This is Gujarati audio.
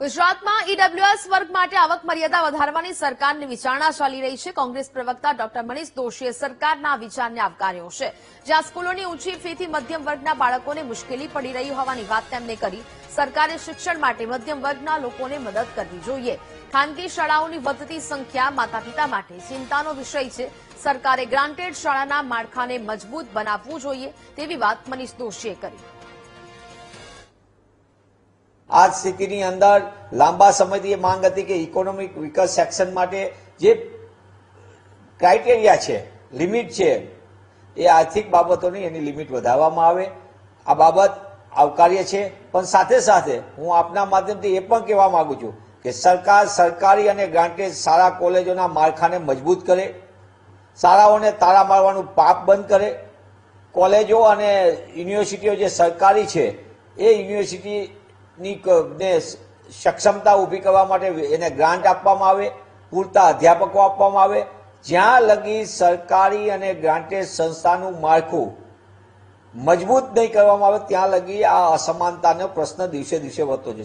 ગુજરાતમાં ઈડબ્લ્યુએસ વર્ગ માટે આવક મર્યાદા વધારવાની સરકારની વિચારણા ચાલી રહી છે। કોંગ્રેસ પ્રવક્તા ડોક્ટર મનીષ દોશીએ સરકારના વિચારને આવકાર્યો છે। જ્યાં સ્કૂલોની ઊંચી ફીથી મધ્યમ વર્ગના બાળકોને મુશ્કેલી પડી રહી હોવાની વાત તેમણે કરી। સરકારે શિક્ષણ માટે મધ્યમ વર્ગના લોકોને મદદ કરવી જોઈએ। ખાનગી શાળાઓની વધતી સંખ્યા માતા-પિતા માટે ચિંતાનો વિષય છે। સરકારે ગ્રાન્ટેડ શાળાના માળખાને મજબૂત બનાવવું જોઈએ તેવી વાત મનીષ દોશીએ કરી। આ સ્થિતિની અંદર લાંબા સમયથી માંગ હતી કે ઇકોનોમિક વીકર સેક્શન માટે જે ક્રાઇટેરિયા છે, લિમિટ છે, એ આર્થિક બાબતોની એની લિમિટ વધારવામાં આવે। આ બાબત આવકાર્ય છે, પણ સાથે સાથે હું આપના માધ્યમથી એ પણ કહેવા માંગુ છું કે સરકાર સરકારી અને ગ્રાન્ટેડ શાળા કોલેજોના માળખાને મજબૂત કરે, શાળાઓને તાળા મારવાનું પાપ બંધ કરે, કોલેજો અને યુનિવર્સિટીઓ જે સરકારી છે એ યુનિવર્સિટી ને સક્ષમતા ઊભી કરવા માટે એને ગ્રાન્ટ આપવામાં આવે, પૂરતા અધ્યાપકો આપવામાં આવે। જ્યાં લગી સરકારી અને ગ્રાન્ટેડ સંસ્થાનું માળખું મજબૂત નહીં કરવામાં આવે ત્યાં લગી આ અસમાનતાનો પ્રશ્ન દિવસે દિવસે વધતો જશે।